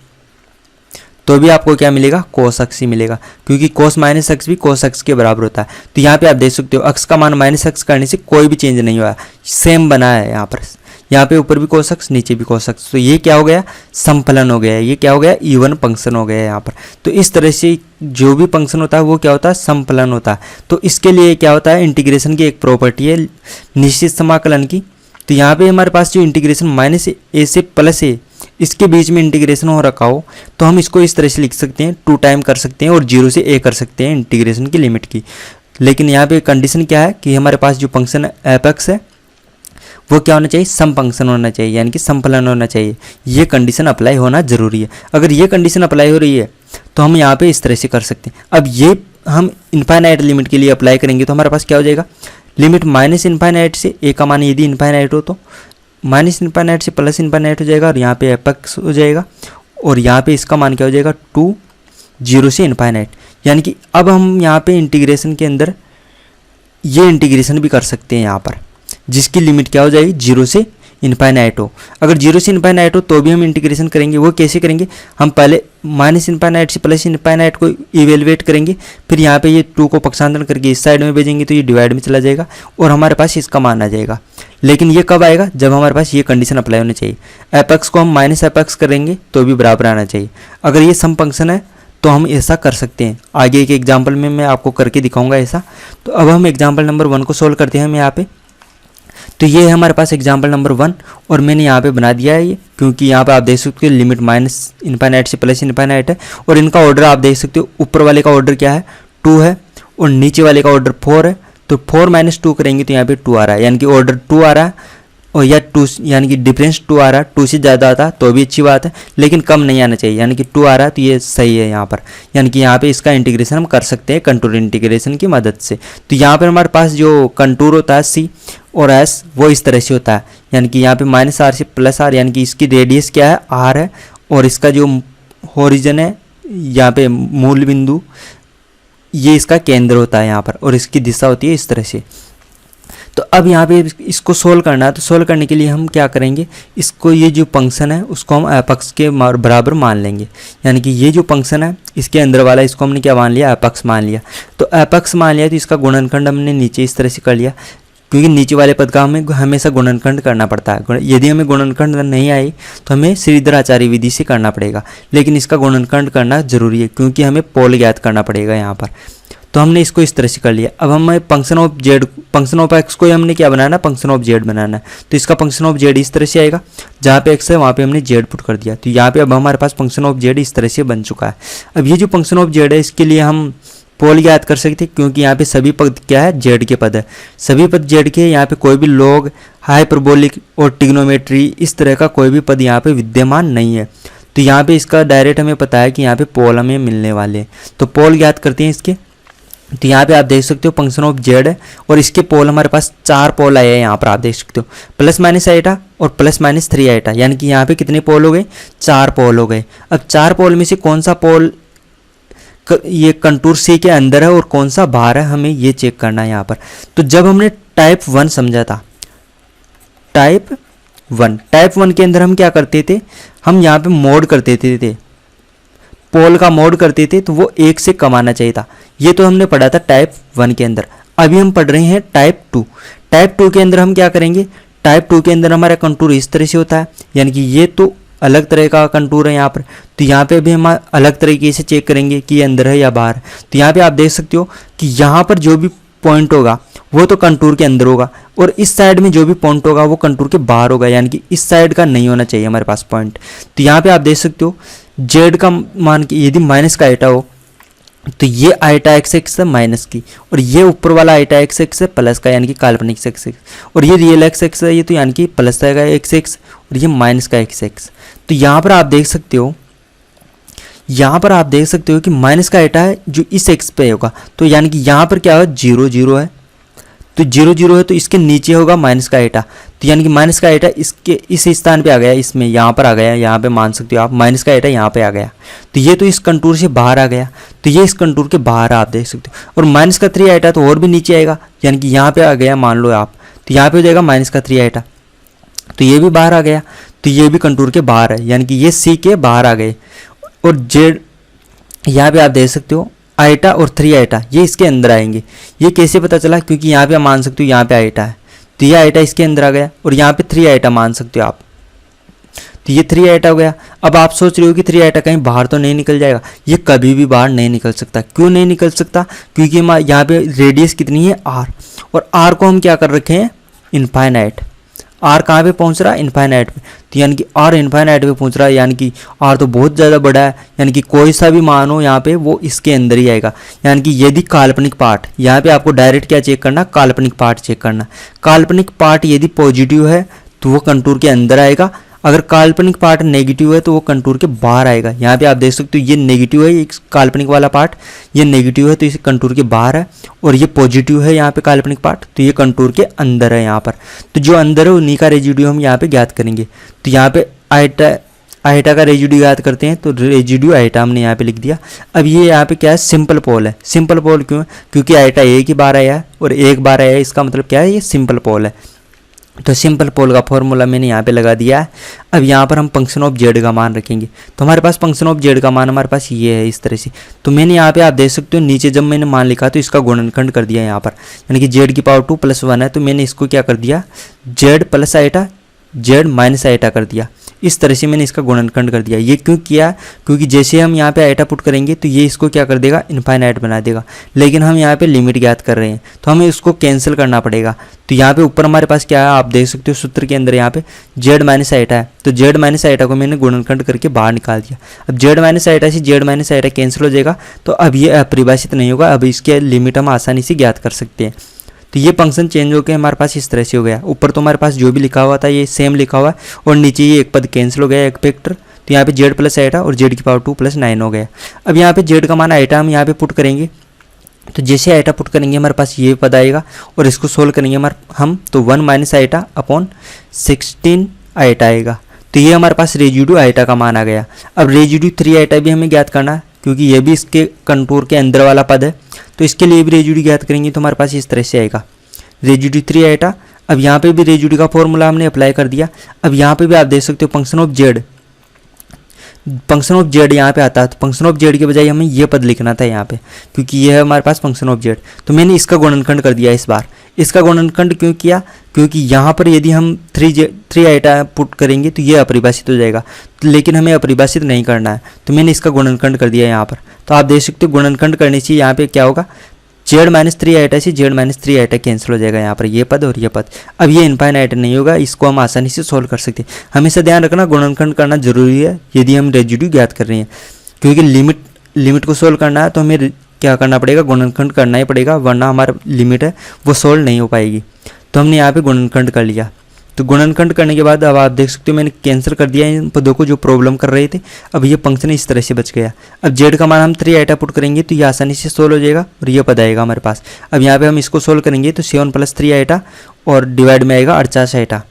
तो भी आपको क्या मिलेगा cos x ही मिलेगा, क्योंकि cos -x भी cos x के बराबर होता है। तो यहाँ पे आप देख सकते हो x का मान -x करने से कोई भी चेंज नहीं हुआ, सेम बना है यहाँ पर। यहाँ पे ऊपर भी कोसेक्स नीचे भी कोसेक्स, तो ये क्या हो गया, समफलन हो गया, ये क्या हो गया, इवन फंक्शन हो गया यहाँ पर। तो इस तरह से जो भी फंक्शन होता है वो क्या होता है, समफलन होता है। तो इसके लिए क्या होता है, इंटीग्रेशन की एक प्रॉपर्टी है निश्चित समाकलन की। तो यहाँ पे हमारे पास जो इंटीग्रेशन माइनस ए से प्लस ए इसके बीच में इंटीग्रेशन हो रखा हो तो हम इसको इस तरह से लिख सकते हैं, 2 टाइम कर सकते हैं और 0 से a कर सकते हैं इंटीग्रेशन की लिमिट की। लेकिन यहाँ पे कंडीशन क्या है कि हमारे पास जो फंक्शन एफ एक्स है वो क्या होना चाहिए, सम फंक्शन होना चाहिए, यानी कि समफलन होना चाहिए। ये कंडीशन अप्लाई होना जरूरी है। अगर ये कंडीशन अप्लाई हो रही है तो हम यहाँ पे इस तरह से कर सकते हैं। अब ये हम इनफाइनाइट लिमिट के लिए अप्लाई करेंगे तो हमारे पास क्या हो जाएगा, लिमिट माइनस इनफाइनाइट से ए का मान यदि इनफाइनाइट हो तो माइनस इनफाइनाइट से प्लस इनफाइनाइट हो जाएगा और यहाँ पे एफ एक्स हो जाएगा और यहाँ पे इसका मान क्या हो जाएगा 2 0 से इनफाइनाइट। यानी कि अब हम यहाँ पे इंटीग्रेशन के अंदर ये इंटीग्रेशन भी कर सकते हैं यहाँ पर, जिसकी लिमिट क्या हो जाएगी 0 से इनफाइनाइट हो। अगर 0 से इनफाइनाइट हो तो भी हम इंटीग्रेशन करेंगे। वो कैसे करेंगे, हम पहले माइनस इनफाइनाइट से प्लस इनफाइनाइट को इवेलुएट करेंगे, फिर यहाँ पे ये 2 को पक्षांतरण करके इस साइड में भेजेंगे तो ये डिवाइड में चला जाएगा और हमारे पास इसका मान आ जाएगा। लेकिन ये कब आएगा, जब हमारे पास ये कंडीशन अप्लाई होनी चाहिए, एफ एक्स को हम माइनस एफ एक्स करेंगे तो भी बराबर आना चाहिए। अगर ये सम फंक्शन है तो हम ऐसा कर सकते हैं। आगे एक एग्जाम्पल में मैं आपको करके दिखाऊंगा ऐसा। तो अब हम एग्जाम्पल नंबर 1 को सोल्व करते हैं हम यहाँ पे। तो ये है हमारे पास एग्जाम्पल नंबर 1 और मैंने यहाँ पे बना दिया है ये, क्योंकि यहाँ पे आप देख सकते हो लिमिट माइनस इनफाइनाइट से प्लस इनफाइनाइट है और इनका ऑर्डर आप देख सकते हो, ऊपर वाले का ऑर्डर क्या है 2 है और नीचे वाले का ऑर्डर 4 है। तो 4 - 2 करेंगे तो यहाँ पे 2 आ रहा है, यानी कि ऑर्डर 2 आ रहा है और या 2 यानी कि डिफरेंस 2 आ रहा है। 2 से ज़्यादा आता तो भी अच्छी बात है, लेकिन कम नहीं आना चाहिए, यानी कि 2 आ रहा है तो ये सही है यहाँ पर। यानी कि यहाँ पे इसका इंटीग्रेशन हम कर सकते हैं कंटूर इंटीग्रेशन की मदद से। तो यहाँ पर हमारे पास जो कंटूर होता है सी और एस वो इस तरह से होता है, यानी कि यहाँ पे -r से +r, यानी कि इसकी रेडियस क्या है r है और इसका जो होरिजन है यहाँ पे मूल बिंदु ये इसका केंद्र होता है यहाँ पर और इसकी दिशा होती है इस तरह से। तो अब यहाँ पे इसको सोल्व करना है, तो सोल्व करने के लिए हम क्या करेंगे, इसको ये जो फंक्शन है उसको हम एफ एक्स के बराबर मान लेंगे। यानी कि ये जो फंक्शन है इसके अंदर वाला इसको हमने क्या मान लिया, एफ एक्स मान लिया। तो एफ एक्स मान लिया तो इसका गुणनखंड हमने नीचे इस तरह से कर लिया, क्योंकि नीचे वाले पद का हमें हमेशा गुणनखंड करना पड़ता है। यदि हमें गुणनखंड नहीं आई तो हमें श्रीधराचार्य विधि से करना पड़ेगा, लेकिन इसका गुणनखंड करना जरूरी है क्योंकि हमें पोल ज्ञात करना पड़ेगा यहाँ पर। तो हमने इसको इस तरह से कर लिया। अब हमें function of Z, function of x को हमने क्या बनाना है, फंक्शन ऑफ जेड बनाना है। तो इसका फंक्शन ऑफ जेड इस तरह से आएगा, जहाँ पे एक्स है वहाँ पे हमने जेड पुट कर दिया। तो यहाँ पे अब हमारे पास फंक्शन ऑफ जेड इस तरह से बन चुका है। अब ये जो फंक्शन ऑफ जेड है इसके लिए हम पोल ज्ञात कर सकते हैं, क्योंकि यहाँ पे सभी पद क्या है, जेड के पद है, सभी पद जेड के। यहाँ पे कोई भी लॉग, हाइपरबोलिक और ट्रिग्नोमेट्री इस तरह का कोई भी पद यहाँ पे विद्यमान नहीं है। तो यहाँ पे इसका डायरेक्ट हमें पता है कि यहाँ पे पोल हमें मिलने वाले हैं। तो पोल ज्ञात करते हैं इसके। तो यहाँ पे आप देख सकते हो फंक्शन ऑफ जेड है और इसके पोल हमारे पास 4 पोल आए हैं। यहाँ पर आप देख सकते हो +- आइटा और +- 3 आइटा, यानी कि यहाँ पे कितने पोल हो गए, 4 पोल हो गए। अब 4 पोल में से कौन सा पोल ये कंटूर सी के अंदर है और कौन सा बाहर है, हमें ये चेक करना है यहाँ पर। तो जब हमने टाइप 1 समझा था, टाइप 1 के अंदर हम क्या करते थे, हम यहाँ पे मोड करते थे, पोल का मोड करते थे, तो वो 1 से कम आना चाहिए था। ये तो हमने पढ़ा था टाइप 1 के अंदर। अभी हम पढ़ रहे हैं टाइप 2। टाइप 2 के अंदर हम क्या करेंगे, टाइप 2 के अंदर हमारा कंटूर इस तरह से होता है, यानी कि ये तो अलग तरह का कंटूर है यहाँ पर। तो यहाँ पे भी हम अलग तरीके से चेक करेंगे कि ये अंदर है या बाहर। तो यहाँ पे आप देख सकते हो कि यहाँ पर जो भी पॉइंट होगा वो तो कंटूर के अंदर होगा और इस साइड में जो भी पॉइंट होगा वो कंटूर के बाहर होगा, यानी कि इस साइड का नहीं होना चाहिए हमारे पास पॉइंट। तो यहाँ पे आप देख सकते हो जेड का मान कि यदि माइनस का आइटा हो तो ये आइटा एक्स है माइनस की, और ये ऊपर वाला आइटा एक्स है प्लस का, यानी कि काल्पनिक एक्स, और ये रियल एक्स है, ये तो यानी कि प्लस का एक्स और ये माइनस का एक्स। तो यहाँ पर आप देख सकते हो, यहाँ पर आप देख सकते हो कि माइनस का आइटा है जो इस एक्स पे होगा, तो यानी कि यहाँ पर क्या है 0 0 है, तो 0 0 है तो इसके नीचे होगा माइनस का आइटा। तो यानी कि माइनस का आइटा इसके इस स्थान पे आ गया, इसमें यहाँ पर आ गया, यहाँ पे मान सकते हो आप माइनस का आइटा यहाँ पे आ गया। तो ये तो इस कंटूर से बाहर आ गया, तो ये इस कंटूर के बाहर आप देख सकते हो। और माइनस का 3 आइटा तो और भी नीचे आएगा, यानी कि यहाँ पे आ गया मान लो आप, तो यहाँ पे हो जाएगा माइनस का 3 आइटा, तो ये भी बाहर आ गया, तो ये भी कंटूर के बाहर है, यानी कि ये सी के बाहर आ गए। और जेड यहाँ पे आप देख सकते हो आइटा और 3 आइटा ये इसके अंदर आएंगे। ये कैसे पता चला, क्योंकि यहाँ पे आप मान सकते हो यहाँ पे आइटा है, तो ये आइटा इसके अंदर आ गया और यहाँ पे 3 आइटा मान सकते हो आप। तो ये 3 आइटा हो गया। अब आप सोच रहे हो कि 3 आइटा कहीं बाहर तो नहीं निकल जाएगा। ये कभी भी बाहर नहीं निकल सकता। क्यों नहीं निकल सकता? क्योंकि यहाँ पे रेडियस कितनी है r, और r को हम क्या कर रखे हैं इनफाइनाइट। r कहाँ पे पहुँच रहा है इनफाइनाइट पे, तो यानी कि r इनफाइनाइट पे पहुँच रहा है, यानी कि r तो बहुत ज़्यादा बड़ा है, यानी कि कोई सा भी मान हो यहाँ पे वो इसके अंदर ही आएगा। यानी कि यदि काल्पनिक पार्ट, यहाँ पे आपको डायरेक्ट क्या चेक करना, काल्पनिक पार्ट चेक करना। काल्पनिक पार्ट यदि पॉजिटिव है तो वो कंटूर के अंदर आएगा, अगर काल्पनिक पार्ट नेगेटिव है तो वो कंटूर के बाहर आएगा। यहाँ पे आप देख सकते हो ये नेगेटिव है, ये काल्पनिक वाला पार्ट ये नेगेटिव है तो इसे कंटूर के बाहर है, और ये पॉजिटिव है यहाँ पे काल्पनिक पार्ट तो ये कंटूर के अंदर है यहाँ पर। तो जो अंदर है उन्हीं का रेजिड्यू हम यहाँ पे ज्ञात करेंगे। तो यहाँ पे आइटा का रेजिड्यू ज्ञात करते हैं, तो रेजिड्यू आइटा हमने यहाँ पे लिख दिया। अब ये यहाँ पे क्या है, सिंपल पोल है। सिंपल पोल क्यों है? क्योंकि आइटा एक ही बार आया है और एक बार आया है, इसका मतलब क्या है, ये सिंपल पोल है। तो सिंपल पोल का फॉर्मूला मैंने यहाँ पे लगा दिया है। अब यहाँ पर हम फंक्शन ऑफ जेड का मान रखेंगे, तो हमारे पास फंक्शन ऑफ जेड का मान हमारे पास ये है इस तरह से। तो मैंने यहाँ पे आप देख सकते हो नीचे जब मैंने मान लिखा तो इसका गुणनखंड कर दिया यहाँ पर, यानी कि जेड की पावर 2 + 1 है, तो मैंने इसको क्या कर दिया जेड प्लस आइटा जेड माइनस आइटा कर दिया। इस तरह से मैंने इसका गुणनखंड कर दिया। ये क्यों किया? क्योंकि जैसे हम यहाँ पे आइटा पुट करेंगे तो ये इसको क्या कर देगा, इनफाइनाइट बना देगा, लेकिन हम यहाँ पे लिमिट ज्ञात कर रहे हैं तो हमें उसको कैंसिल करना पड़ेगा। तो यहाँ पे ऊपर हमारे पास क्या है, आप देख सकते हो सूत्र के अंदर यहाँ पे जेड माइनस आइटा है, तो जेड माइनस आइटा को मैंने गुणनखंड करके बाहर निकाल दिया। अब जेड माइनस आइटा से जेड माइनस आइटा कैंसिल हो जाएगा, तो अब ये अपरिभाषित नहीं होगा, अब इसके लिमिट हम आसानी से ज्ञात कर सकते हैं। तो ये फंक्शन चेंज होकर हमारे पास इस तरह से हो गया। ऊपर तो हमारे पास जो भी लिखा हुआ था ये सेम लिखा हुआ है, और नीचे ये एक पद कैंसिल हो गया, एक फैक्टर। तो यहाँ पे जेड प्लस आइटा और जेड की पावर 2 + 9 हो गया। अब यहाँ पे जेड का मान आइटा हम यहाँ पे पुट करेंगे, तो जैसे आइटा पुट करेंगे हमारे पास ये पद आएगा, और इसको सोल्व करेंगे हम तो 1 - आइटा अपॉन 16 आइटा आएगा। तो ये हमारे पास रेजिड्यू आइटा का मान आ गया। अब रेजिड्यू 3 आइटा भी हमें ज्ञात करना है, क्योंकि ये भी इसके कंटूर के अंदर वाला पद है, तो इसके लिए भी रेजिड्यू ज्ञात करेंगे तो हमारे पास इस तरह से आएगा रेजिड्यू 3 आइटा। अब यहाँ पे भी रेजिड्यू का फॉर्मूला हमने अप्लाई कर दिया। अब यहाँ पे भी आप देख सकते हो function of Z, function of Z यहाँ पे आता है, तो फंक्शन ऑफ जेड के बजाय हमें ये पद लिखना था यहाँ पे, क्योंकि ये है हमारे पास फंक्शन ऑफ जेड। तो मैंने इसका गुणनखंड कर दिया इस बार। इसका गुणनखंड क्यों किया? क्योंकि यहाँ पर यदि हम 3 आइटा पुट करेंगे तो ये अपरिभाषित हो जाएगा, तो लेकिन हमें अपरिभाषित नहीं करना है, तो मैंने इसका गुणनखंड कर दिया यहाँ पर। तो आप देख सकते हो गुणनखंड करने से यहाँ पे क्या होगा, जेड -3 आइटा से जेड -3 आइटा कैंसिल हो जाएगा यहाँ पर, ये पद और ये पद। अब ये इनफाइनाइट नहीं होगा, इसको हम आसानी से सोल्व कर सकते हैं। हमेशा ध्यान रखना गुणनखंड करना जरूरी है यदि हम रेजिड्यू ज्ञात कर रहे हैं, क्योंकि लिमिट को सोल्व करना है तो हमें क्या करना पड़ेगा, गुणनखंड करना ही पड़ेगा, वरना हमारा लिमिट है वो सोल्व नहीं हो पाएगी। तो हमने यहाँ पे गुणनखंड कर लिया। तो गुणनखंड करने के बाद अब आप देख सकते हो मैंने कैंसिल कर दिया इन पदों को जो प्रॉब्लम कर रहे थे। अब ये फंक्शन इस तरह से बच गया। अब जेड का मान हम 3 आइटा पुट करेंगे तो ये आसानी से सोल्व हो जाएगा, और ये पद आएगा हमारे पास। अब यहाँ पे हम इसको सोल्व करेंगे तो 7 + 3 आइटा और डिवाइड में आएगा 48 आइटा।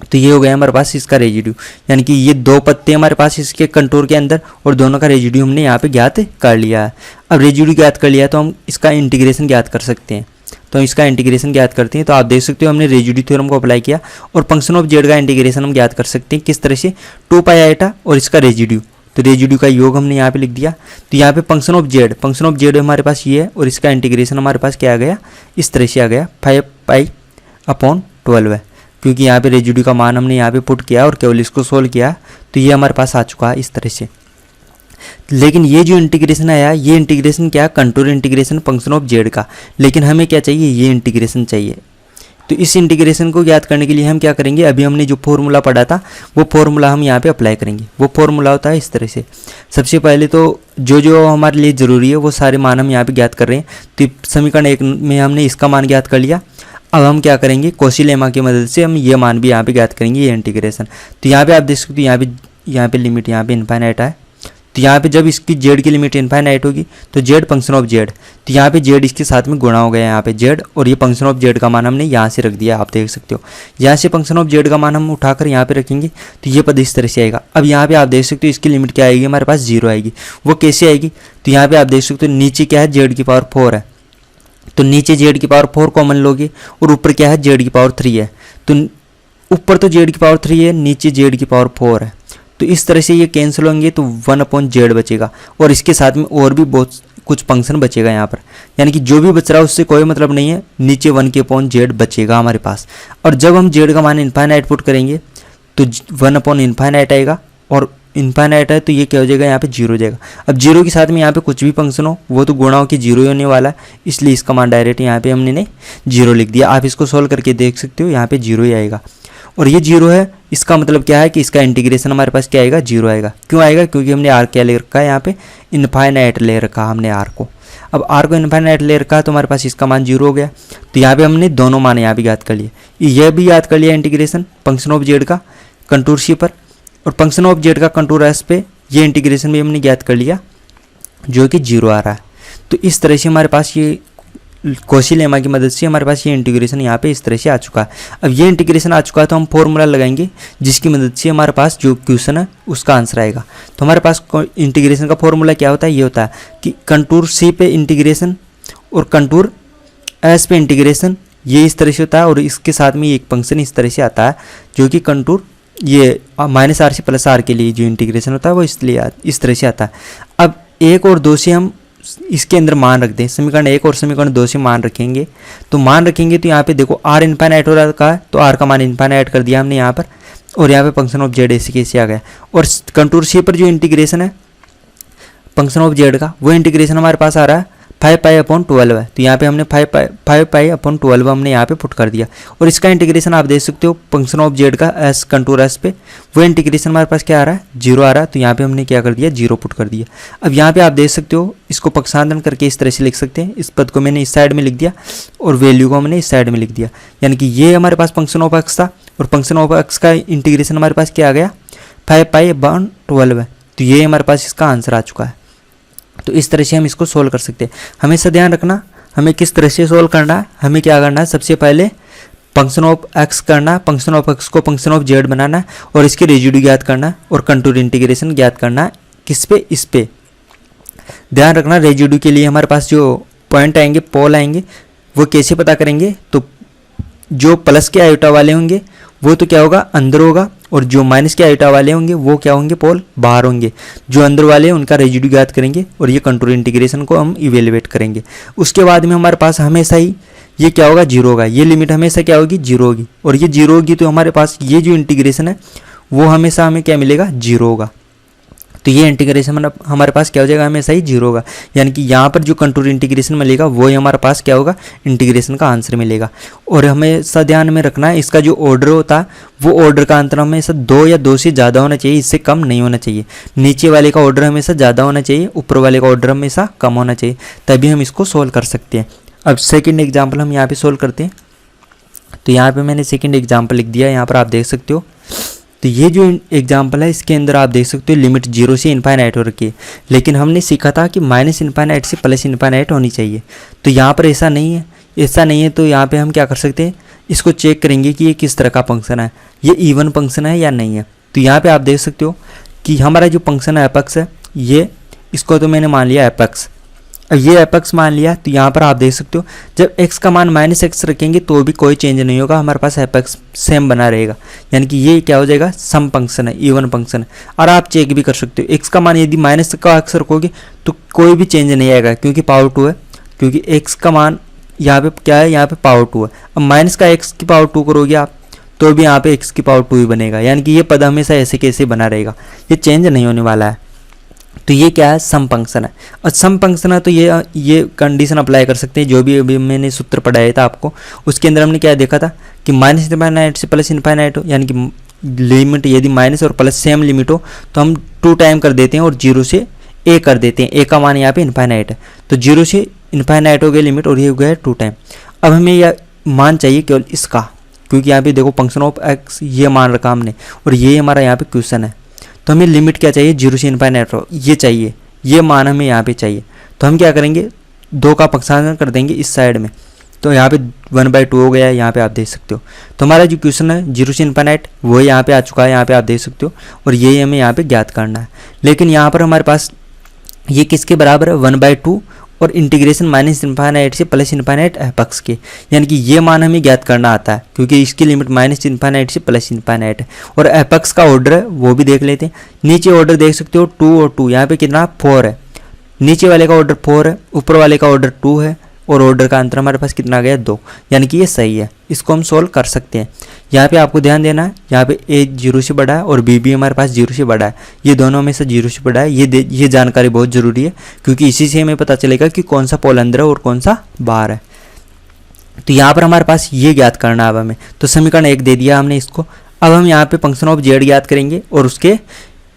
तो ये हो गया हमारे पास इसका रेजिड्यू, यानी कि ये 2 पत्ते हमारे पास इसके कंटूर के अंदर, और दोनों का रेजिड्यू हमने यहाँ पे ज्ञात कर लिया है। अब रेजिड्यू ज्ञात कर लिया तो हम इसका इंटीग्रेशन ज्ञात कर सकते हैं। तो इसका इंटीग्रेशन ज्ञात करते हैं, तो आप देख सकते हो हमने रेजिड्यू थ्योरम को अप्लाई किया, और फंक्शन ऑफ जेड का इंटीग्रेशन हम ज्ञात कर सकते हैं किस तरह से, 2 पाई आइटा और इसका रेजिड्यू, तो रेजिड्यू का योग हमने यहाँ पे लिख दिया। तो यहाँ पे फंक्शन ऑफ जेड हमारे पास ये है, और इसका इंटीग्रेशन हमारे पास क्या आ गया, इस तरह से आ गया 5 पाई अपॉन 12 है, क्योंकि यहाँ पे रेजिड्यू का मान हमने यहाँ पे पुट किया और केवल इसको सोल्व किया, तो ये हमारे पास आ चुका है इस तरह से। लेकिन ये जो इंटीग्रेशन आया, ये इंटीग्रेशन क्या, contour integration function of Z का, लेकिन हमें क्या चाहिए, ये इंटीग्रेशन चाहिए। तो इस इंटीग्रेशन को ज्ञात करने के लिए हम क्या करेंगे, अभी हमने जो फॉर्मूला पढ़ा था वो फॉर्मूला हम यहाँ पे अप्लाई करेंगे। वो फॉर्मूला होता है इस तरह से। सबसे पहले तो जो हमारे लिए ज़रूरी है वो सारे मान हम यहाँ पे ज्ञात कर रहे हैं। तो समीकरण 1 में हमने इसका मान ज्ञात कर लिया। अब हम क्या करेंगे, कॉची लेमा की मदद से हम ये मान भी यहाँ पे ज्ञात करेंगे, ये इंटीग्रेशन। तो यहाँ पे आप देख सकते हो यहाँ पे लिमिट यहाँ पे इनफाइनाइट है, तो यहाँ पे जब इसकी जेड की लिमिट इनफाइनाइट होगी तो जेड फंक्शन ऑफ जेड, तो यहाँ पे जेड इसके साथ में गुणा हो गया यहाँ पे जेड, और ये फंक्शन ऑफ जेड का मान हमने यहाँ से रख दिया, आप देख सकते हो। यहाँ से फंक्शन ऑफ जेड का मान हम उठाकर यहाँ पे रखेंगे तो ये पद इस तरह से आएगा। अब यहाँ पे आप देख सकते हो इसकी लिमिट क्या आएगी, हमारे पास 0 आएगी। वो कैसे आएगी, तो यहाँ पे आप देख सकते हो नीचे क्या है, जेड की पावर 4 है, तो नीचे जेड की पावर 4 कॉमन लोगे, और ऊपर क्या है, जेड की पावर 3 है। तो ऊपर तो जेड की पावर 3 है, नीचे जेड की पावर 4 है, तो इस तरह से ये कैंसिल होंगे तो 1/z बचेगा, और इसके साथ में और भी बहुत कुछ फंक्शन बचेगा यहाँ पर, यानी कि जो भी बच रहा है उससे कोई मतलब नहीं है, नीचे 1/z बचेगा हमारे पास। और जब हम z का मान इनफाइनाइट पुट करेंगे तो 1/∞ आएगा, और इनफाइनाइट है तो ये क्या हो जाएगा, यहाँ पे 0 हो जाएगा। अब 0 के साथ में यहाँ पे कुछ भी फंक्शन हो वो तो गुणा हो के 0 ही होने वाला है, इसलिए इसका मान डायरेक्ट यहाँ पे हमने 0 लिख दिया। आप इसको सोल्व करके देख सकते हो, यहाँ पे 0 ही आएगा। और ये 0 है, इसका मतलब क्या है कि इसका इंटीग्रेशन हमारे पास क्या आएगा, 0 आएगा। क्यों आएगा, क्योंकि हमने आर क्या ले रखा है, यहाँ पे इनफाइनाइट ले रखा हमने आर को। अब आर को इनफाइनाइट ले रखा है तो हमारे पास इसका मान 0 हो गया। तो यहाँ पे हमने दोनों मान यहाँ भी याद कर लिए, यह भी याद कर लिया इंटीग्रेशन फंक्शन ऑफ जेड का कंटूर सी पर, और फंक्शन ऑफ जेड का कंटूर एस पे ये इंटीग्रेशन भी हमने ज्ञात कर लिया जो कि 0 आ रहा है। तो इस तरह से हमारे पास ये कॉची लेमा की मदद से हमारे पास ये इंटीग्रेशन यहाँ पे इस तरह से आ चुका है। अब ये इंटीग्रेशन आ चुका है तो हम फॉर्मूला लगाएंगे जिसकी मदद से हमारे पास जो क्वेश्चन है उसका आंसर आएगा। तो हमारे पास इंटीग्रेशन का फॉर्मूला क्या होता है, ये होता है कि कंटूर सी पे इंटीग्रेशन और कंटूर एस पे इंटीग्रेशन, ये इस तरह से होता है। और इसके साथ में एक फंक्शन इस तरह से आता है जो कि कंटूर ये -r से +r के लिए जो इंटीग्रेशन होता है वो इसलिए इस तरह से आता है। अब 1 और 2 से हम इसके अंदर मान रख दें, समीकरण 1 और समीकरण 2 से मान रखेंगे। तो मान रखेंगे तो यहाँ पे देखो r इनफाइनाइट हो रखा है तो r का मान इनफाइनाइट कर दिया हमने यहाँ पर, और यहाँ पे फंक्शन ऑफ जेड ऐसे कैसे आ गया। और कंटूर सी पर जो इंटीग्रेशन है फंक्शन ऑफ जेड का वो इंटीग्रेशन हमारे पास आ रहा है 5π/12 है। तो यहाँ पे हमने 5π/12 हमने यहाँ पे पुट कर दिया। और इसका इंटीग्रेशन आप देख सकते हो फंक्शन ऑफ जेड का एस कंटूर एस पे वो इंटीग्रेशन हमारे पास क्या आ रहा है, 0 आ रहा है। तो यहाँ पे हमने क्या कर दिया, 0 पुट कर दिया। अब यहाँ पे आप देख सकते हो इसको पक्षांतरण करके इस तरह से लिख सकते हैं, इस पद को मैंने इस साइड में लिख दिया और वैल्यू को हमने इस साइड में लिख दिया। यानी कि ये हमारे पास फंक्शन ऑफ एक्स था और फंक्शन ऑफ एक्स का इंटीग्रेशन हमारे पास क्या आ गया, 5π/12 है। तो ये हमारे पास इसका आंसर आ चुका है। तो इस तरह से हम इसको सोल्व कर सकते हैं। हमेशा ध्यान रखना हमें किस तरह से सोल्व करना है। हमें क्या करना है, सबसे पहले फंक्शन ऑफ एक्स करना है, फंक्शन ऑफ एक्स को फंक्शन ऑफ जेड बनाना है और इसके रेजिड्यू ज्ञात करना है और कंटूर इंटीग्रेशन ज्ञात करना है। किस पे, इस पे ध्यान रखना। रेजिड्यू के लिए हमारे पास जो पॉइंट आएंगे, पोल आएंगे, वो कैसे पता करेंगे, तो जो प्लस के आयोटा वाले होंगे वो तो क्या होगा, अंदर होगा, और जो माइनस के आयोटा वाले होंगे वो क्या होंगे, पोल बाहर होंगे। जो अंदर वाले हैं उनका रेजिड्यू ज्ञात करेंगे और ये कंटूर इंटीग्रेशन को हम इवेल्युएट करेंगे। उसके बाद में हमारे पास हमेशा ही ये क्या होगा, 0 होगा। ये लिमिट हमेशा क्या होगी, 0 होगी। और ये 0 होगी तो हमारे पास ये जो इंटीग्रेशन है वो हमेशा हमें क्या मिलेगा, 0 होगा। तो ये इंटीग्रेशन हमारे पास क्या हो जाएगा, हमेशा ही 0 होगा। यानी कि यहाँ पर जो कंटूर इंटीग्रेशन मिलेगा वो ही हमारे पास क्या होगा, इंटीग्रेशन का आंसर मिलेगा। और हमेशा ध्यान में रखना है इसका जो ऑर्डर होता है वो ऑर्डर का अंतर हमेशा 2 या 2 से ज़्यादा होना चाहिए, इससे कम नहीं होना चाहिए। नीचे वाले का ऑर्डर हमेशा ज़्यादा होना चाहिए, ऊपर वाले का ऑर्डर हमेशा कम होना चाहिए, तभी हम इसको सोल्व कर सकते हैं। अब सेकेंड एग्जाम्पल हम यहाँ पर सोल्व करते हैं। तो यहाँ पर मैंने सेकेंड एग्जाम्पल लिख दिया, यहाँ पर आप देख सकते हो। तो ये जो एग्जाम्पल है इसके अंदर आप देख सकते हो लिमिट 0 से इनफाइनाइट हो रखी है, लेकिन हमने सीखा था कि -∞ से +∞ होनी चाहिए। तो यहाँ पर ऐसा नहीं है, ऐसा नहीं है। तो यहाँ पे हम क्या कर सकते हैं, इसको चेक करेंगे कि ये किस तरह का फंक्शन है, ये इवन फंक्शन है या नहीं है। तो यहाँ पे आप देख सकते हो कि हमारा जो फंक्शन है एपेक्स है, ये इसको तो मैंने मान लिया एपेक्स। अब ये एपेक्स मान लिया तो यहाँ पर आप देख सकते हो जब x का मान -x रखेंगे तो भी कोई चेंज नहीं होगा, हमारे पास एपेक्स सेम बना रहेगा। यानी कि ये क्या हो जाएगा, सम फंक्शन है, इवन फंक्शन है। और आप चेक भी कर सकते हो x का मान यदि माइनस का x रखोगे तो कोई भी चेंज नहीं आएगा क्योंकि पावर 2 है, क्योंकि x का मान यहाँ पे क्या है, यहाँ पे पावर 2 है। अब माइनस का x की पावर 2 करोगे आप तो भी यहाँ पे x की पावर 2 ही बनेगा। यानी कि ये पद हमेशा ऐसे कैसे बना रहेगा, ये चेंज नहीं होने वाला है। तो ये क्या है, सम फंक्शन है। और सम फंक्शन है तो ये कंडीशन अप्लाई कर सकते हैं। जो भी अभी मैंने सूत्र पढ़ाया था आपको, उसके अंदर हमने क्या देखा था कि -∞ से +∞ हो, यानी कि लिमिट यदि माइनस और प्लस सेम लिमिट हो तो हम 2 टाइम कर देते हैं और 0 से a कर देते हैं। a का मान यहाँ पे इनफाइनाइट है तो 0 से इनफाइनाइट हो गया लिमिट और ये हो गया 2 टाइम। अब हमें यह मान चाहिए केवल इसका, क्योंकि यहाँ पे देखो फंक्शन ऑफ एक्स ये मान रखा हमने और ये हमारा यहाँ पे क्वेश्चन है। तो हमें लिमिट क्या चाहिए, 0 से इनफाइनाइट हो, ये चाहिए, ये मान हमें यहाँ पे चाहिए। तो हम क्या करेंगे, 2 का पक्षांतरण कर देंगे इस साइड में, तो यहाँ पे 1/2 हो गया है, यहाँ पे आप देख सकते हो। तो हमारा जो क्वेश्चन है 0 से इनफाइनाइट वो यहाँ पे आ चुका है, यहाँ पे आप देख सकते हो, और ये हमें यहाँ पे ज्ञात करना है। लेकिन यहाँ पर हमारे पास ये किसके बराबर है, 1/2 और इंटीग्रेशन -∞ से +∞ एपेक्स के, यानी कि ये मान हमें ज्ञात करना आता है क्योंकि इसकी लिमिट -∞ से +∞ है। और एपेक्स का ऑर्डर है वो भी देख लेते हैं। नीचे ऑर्डर देख सकते हो 2 और 2, यहाँ पे कितना 4 है। नीचे वाले का ऑर्डर 4 है, ऊपर वाले का ऑर्डर 2 है, और ऑर्डर का अंतर हमारे पास कितना आ गया 2, यानी कि ये सही है। इसको हम सोल्व कर सकते हैं। यहाँ पे आपको ध्यान देना है, यहाँ पे ए 0 से बड़ा है और बी भी हमारे पास 0 से बड़ा है, ये दोनों में से 0 से बड़ा है। ये जानकारी बहुत ज़रूरी है, क्योंकि इसी से हमें पता चलेगा कि कौन सा पोल अंदर है और कौन सा बाहर है। तो यहाँ पर हमारे पास ये ज्ञात करना है अब हमें। तो समीकरण 1 दे दिया हमने इसको। अब हम यहाँ पे फंक्शन ऑफ जेड ज्ञात करेंगे और उसके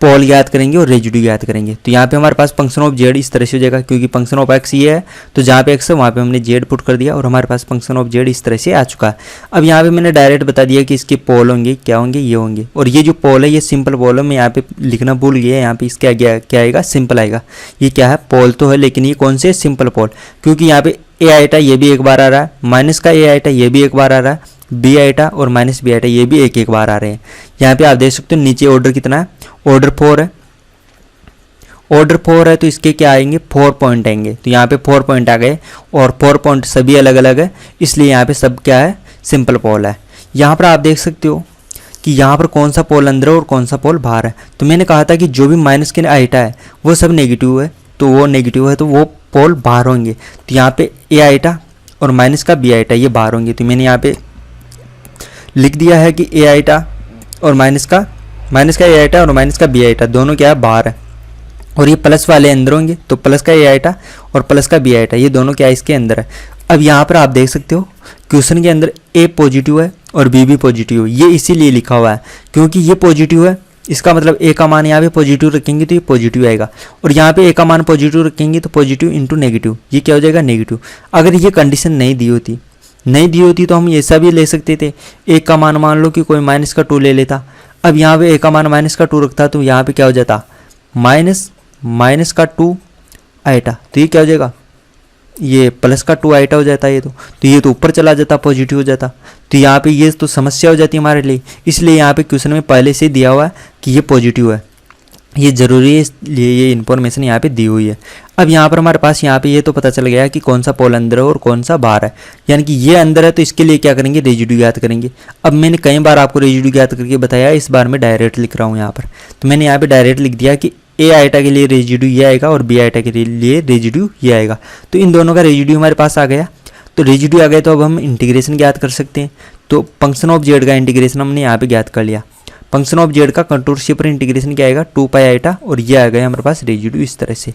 पोल ज्ञात करेंगे और रेजिड्यू ज्ञात करेंगे। तो यहाँ पे हमारे पास फंक्शन ऑफ जेड इस तरह से हो जाएगा, क्योंकि फंक्शन ऑफ एक्स ये है, तो जहाँ पे एक्स है वहाँ पे हमने जेड पुट कर दिया और हमारे पास फंक्शन ऑफ जेड इस तरह से आ चुका है। अब यहाँ पे मैंने डायरेक्ट बता दिया कि इसके पोल होंगे, क्या होंगे, ये होंगे। और ये जो पोल है ये सिंपल पोल है, मैं यहाँ पे लिखना भूल गया। यहाँ पे इसका क्या आएगा, सिंपल आएगा। ये क्या है, पोल तो है, लेकिन ये कौन से, सिंपल पोल। क्योंकि यहाँ पे ए आइटा ये भी एक बार आ रहा है, माइनस का ए आइटा ये भी एक बार आ रहा है, बी आइटा और माइनस बी आइटा ये भी एक बार आ रहे हैं। यहाँ पे आप देख सकते हो नीचे ऑर्डर कितना है, ऑर्डर 4 है। ऑर्डर 4 है तो इसके क्या आएंगे, 4 पॉइंट आएंगे। तो यहाँ पे 4 पॉइंट आ गए और 4 पॉइंट सभी अलग अलग है, इसलिए यहाँ पे सब क्या है, सिंपल पोल है। यहाँ पर आप देख सकते हो कि यहाँ पर कौन सा पोल अंदर है और कौन सा पोल बाहर है। तो मैंने कहा था कि जो भी माइनस के आइटा है वो सब नेगेटिव है, तो वो नेगेटिव है तो वो पोल बाहर होंगे। तो यहाँ पे ए आइटा और माइनस का बी आइटा ये बाहर होंगे। तो मैंने यहाँ पे लिख दिया है कि ए आइटा और माइनस का ए आइटा और माइनस का बी आइटा दोनों क्या है, बाहर है। और ये प्लस वाले अंदर होंगे, तो प्लस का ए आइटा और प्लस का बी आइटा ये दोनों क्या है, इसके अंदर है। अब यहाँ पर आप देख सकते हो क्वेश्चन के अंदर ए पॉजिटिव है और बी भी पॉजिटिव है। ये इसीलिए लिखा हुआ है क्योंकि ये पॉजिटिव है, इसका मतलब ए का मान यहाँ पे पॉजिटिव रखेंगे तो ये पॉजिटिव आएगा, और यहाँ पे ए का मान पॉजिटिव रखेंगे तो पॉजिटिव इंटू नेगेटिव ये क्या हो जाएगा, नेगेटिव। अगर ये कंडीशन नहीं दी होती तो हम ऐसा भी ले सकते थे, ए का मान लो कि कोई माइनस का 2 ले लेता। अब यहाँ पे ए का मान माइनस का 2 रखता तो यहाँ पे क्या हो जाता, माइनस का 2 आइटा, तो ये क्या हो जाएगा, ये प्लस का 2 आइटा हो जाता है। ये तो ऊपर चला जाता, पॉजिटिव हो जाता। तो यहाँ पे ये तो समस्या हो जाती है हमारे लिए, इसलिए यहाँ पे क्वेश्चन में पहले से दिया हुआ है कि ये पॉजिटिव है, ये ज़रूरी है, इसलिए ये इन्फॉर्मेशन यहाँ पे दी हुई है। अब यहाँ पर हमारे पास यहाँ पे ये तो पता चल गया कि कौन सा पोल अंदर है और कौन सा बाहर है, यानी कि ये अंदर है तो इसके लिए क्या करेंगे, रेजिड्यू ज्ञात करेंगे। अब मैंने कई बार आपको रेजिड्यू ज्ञात करके बताया, इस बार मैं डायरेक्ट लिख रहा हूँ यहाँ पर। तो मैंने यहाँ पे डायरेक्ट लिख दिया कि ए आइटा के लिए रेजिड्यू ये आएगा और बी आइटा के लिए रेजिड्यू ये आएगा। तो इन दोनों का रेजिड्यू हमारे पास आ गया। तो रेजिड्यू आ गया तो अब हम इंटीग्रेशन ज्ञात कर सकते हैं। तो फंक्शन ऑफ जेड का इंटीग्रेशन हमने यहाँ पे ज्ञात कर लिया। फंक्शन ऑफ जेड का कंटूर शेप पर इंटीग्रेशन क्या आएगा, 2 पाई आइटा, और ये आ गया हमारे पास रेजिड्यू इस तरह से।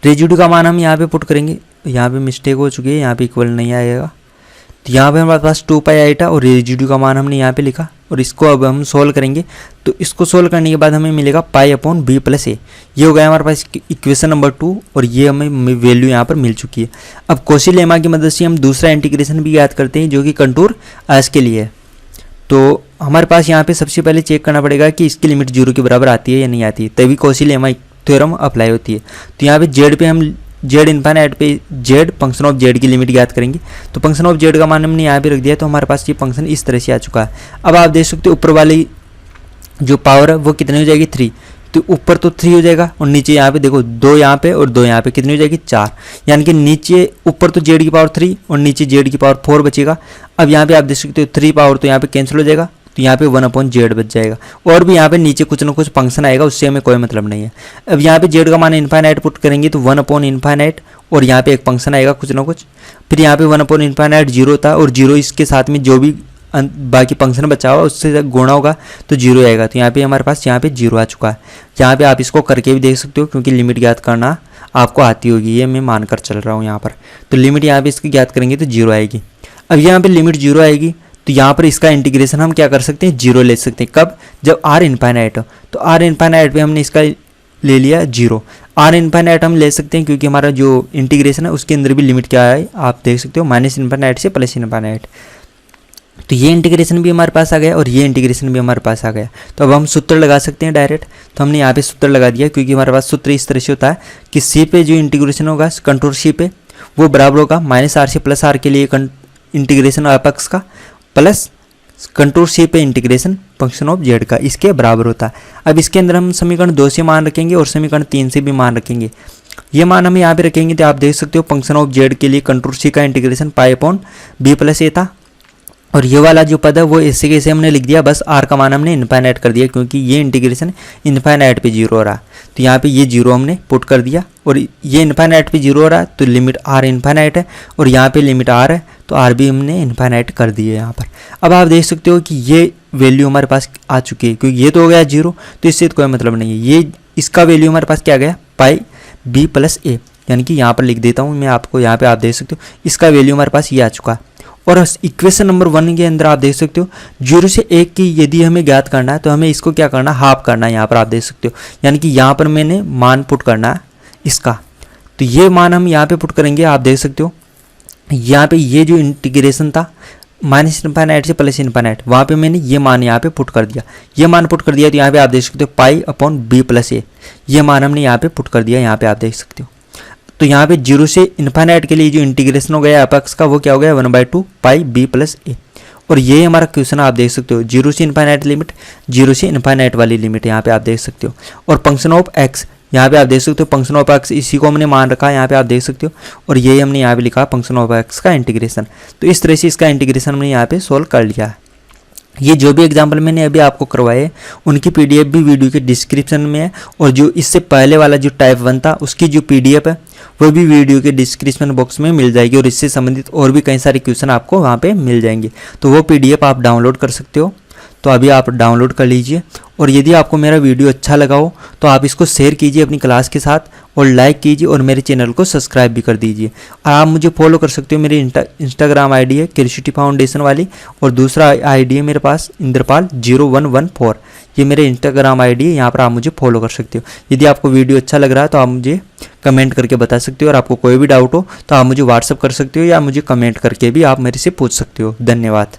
रेजिड्यू का मान हम यहाँ पे पुट करेंगे, यहाँ पे मिस्टेक हो चुकी है, यहाँ पे इक्वल नहीं आएगा। तो यहाँ पे हमारे पास 2 पाई आइटा और रेजिड्यू का मान हमने यहाँ पे लिखा, और इसको अब हम सोल्व करेंगे। तो इसको सोल्व करने के बाद हमें मिलेगा पाई अपॉन बी प्लस ए। ये हो गया हमारे पास इक्वेशन नंबर 2, और ये हमें वैल्यू यहाँ पर मिल चुकी है। अब कॉची लेमा की मदद से हम दूसरा इंटीग्रेशन भी याद करते हैं, जो कि कंटूर एस के लिए है। तो हमारे पास यहाँ पे सबसे पहले चेक करना पड़ेगा कि इसकी लिमिट 0 के बराबर आती है या नहीं आती है, तभी कॉची लेमा थ्योरम अप्लाई होती है। तो यहाँ पे जेड पे हम जेड इनफाइनाइट पे जेड फंक्शन ऑफ जेड की लिमिट ज्ञात करेंगे। तो फंक्शन ऑफ जेड का मान हमने यहाँ पे रख दिया, तो हमारे पास ये फंक्शन इस तरह से आ चुका है। अब आप देख सकते हो ऊपर वाली जो पावर है वो कितनी हो जाएगी, 3। तो ऊपर तो 3 हो जाएगा, और नीचे यहाँ पे देखो 2 यहाँ पे और 2 यहाँ पे, कितनी हो जाएगी, 4। यानी कि नीचे ऊपर तो जेड की पावर 3 और नीचे जेड की पावर 4 बचेगा। अब यहाँ पे आप देख सकते हो 3 पावर तो यहाँ पे कैंसिल हो जाएगा, तो यहाँ पे 1/z बच जाएगा। और भी यहाँ पे नीचे कुछ ना कुछ फंक्शन आएगा, उससे हमें कोई मतलब नहीं है। अब यहाँ पे z का मान इनफाइनाइट पुट करेंगे तो 1/∞, और यहाँ पे एक फंक्शन आएगा कुछ ना कुछ। फिर यहाँ पे 1/∞ 0 था, और 0 इसके साथ में जो भी बाकी फंक्शन बचा हुआ उससे गुणा होगा तो 0 आएगा। तो यहाँ पे हमारे पास यहाँ पे 0 आ चुका है। यहाँ पे आप इसको करके भी देख सकते हो, क्योंकि लिमिट ज्ञात करना आपको आती होगी, ये मैं मानकर चल रहा हूँ यहाँ पर। तो लिमिट यहाँ पे इसकी ज्ञात करेंगे तो 0 आएगी। अब यहाँ पे लिमिट 0 आएगी तो यहाँ पर इसका इंटीग्रेशन हम क्या कर सकते हैं, 0 ले सकते हैं। कब, जब r इनफाइनाइट हो। तो r इनफाइनाइट पे हमने इसका ले लिया 0। r इनफाइनाइट हम ले सकते हैं क्योंकि हमारा जो इंटीग्रेशन है उसके अंदर भी लिमिट क्या है, आप देख सकते हो -∞ से +∞। तो ये इंटीग्रेशन भी हमारे पास आ गया और ये इंटीग्रेशन भी हमारे पास आ गया। तो अब हम सूत्र लगा सकते हैं डायरेक्ट। तो हमने यहाँ पे सूत्र लगा दिया, क्योंकि हमारे पास सूत्र इस तरह से होता है कि सी पे जो इंटीग्रेशन होगा कंटूर सी पे वो बराबर होगा -r से +r के लिए इंटीग्रेशन अपक्ष का, प्लस कंटूर सी पे इंटीग्रेशन फंक्शन ऑफ जेड का, इसके बराबर होता है। अब इसके अंदर हम समीकरण 2 से मान रखेंगे और समीकरण 3 से भी मान रखेंगे। ये मान हम यहाँ पे रखेंगे तो आप देख सकते हो फंक्शन ऑफ जेड के लिए कंटूर सी का integration pi upon B plus A था, और ये वाला जो पद है वो ऐसे कैसे हमने लिख दिया, बस आर का मान हमने इनफाइनाइट कर दिया क्योंकि ये इंटीग्रेशन इनफाइनाइट पे जीरो हो रहा। तो यहाँ पे ये जीरो हमने पुट कर दिया और ये इनफाइनाइट पे जीरो हो रहा है तो लिमिट आर इनफाइनाइट है और यहाँ पे लिमिट आर है तो आर भी हमने इनफाइनाइट कर दी है यहाँ पर। अब आप देख सकते हो कि ये वैल्यू हमारे पास आ चुकी है क्योंकि ये तो हो गया जीरो, तो इससे तो कोई मतलब नहीं है। ये इसका वैल्यू हमारे पास क्या गया, पाई बी प्लस ए, यानी कि यहाँ पर लिख देता हूँ मैं आपको, यहाँ पे आप देख सकते हो इसका वैल्यू हमारे पास ये आ चुका है। और इक्वेशन नंबर 1 के अंदर आप देख सकते हो 0 से 1 की यदि हमें ज्ञात करना है तो हमें इसको क्या करना है, हाफ करना है। यहाँ पर आप देख सकते हो यानी कि यहाँ पर मैंने मान पुट करना है इसका, तो ये मान हम यहाँ पे पुट करेंगे। आप देख सकते हो यहाँ पे ये जो इंटीग्रेशन था माइनस इनफाइनाइट से प्लस इनफाइनाइट, वहाँ पे मैंने ये मान यहाँ पे पुट कर दिया। ये मान पुट कर दिया तो यहाँ पे आप देख सकते हो पाई अपॉन बी प्लस ए, ये मान हमने यहाँ पे पुट कर दिया। यहाँ पे आप देख सकते हो तो यहाँ पे 0 से इनफाइनाइट के लिए जो इंटीग्रेशन हो गया एपेक्स का वो क्या हो गया 1/2 पाई बी प्लस ए। और ये हमारा क्वेश्चन आप देख सकते हो 0 से इनफाइनाइट लिमिट, 0 से इनफाइनाइट वाली लिमिट यहाँ पे आप देख सकते हो। और फंक्शन ऑफ एक्स यहाँ पे आप देख सकते हो, फंक्शन ऑफ एक्स इसी को हमने मान रखा है यहाँ पे आप देख सकते हो। और ये हमने यहाँ पे लिखा फंक्शन ऑफ एक्स का इंटीग्रेशन। तो इस तरह से इसका इंटीग्रेशन हमने यहाँ पे सोल्व कर लिया है। ये जो भी एग्जाम्पल मैंने अभी आपको करवाए उनकी पीडीएफ भी वीडियो के डिस्क्रिप्शन में है, और जो इससे पहले वाला जो टाइप 1 था उसकी जो पीडीएफ है वो भी वीडियो के डिस्क्रिप्शन बॉक्स में मिल जाएगी। और इससे संबंधित और भी कई सारे क्वेश्चन आपको वहाँ पे मिल जाएंगे, तो वो पीडीएफ आप डाउनलोड कर सकते हो। तो अभी आप डाउनलोड कर लीजिए। और यदि आपको मेरा वीडियो अच्छा लगा हो तो आप इसको शेयर कीजिए अपनी क्लास के साथ और लाइक कीजिए और मेरे चैनल को सब्सक्राइब भी कर दीजिए। और आप मुझे फॉलो कर सकते हो, मेरी इंस्टाग्राम आईडी है क्यूरियोसिटी फाउंडेशन वाली, और दूसरा आईडी है मेरे पास इंद्रपाल 0114, ये मेरे इंस्टाग्राम आईडी है, यहाँ पर आप मुझे फॉलो कर सकते हो। यदि आपको वीडियो अच्छा लग रहा है तो आप मुझे कमेंट करके बता सकते हो, और आपको कोई भी डाउट हो तो आप मुझे व्हाट्सअप कर सकते हो या मुझे कमेंट करके भी आप मेरे से पूछ सकते हो। धन्यवाद।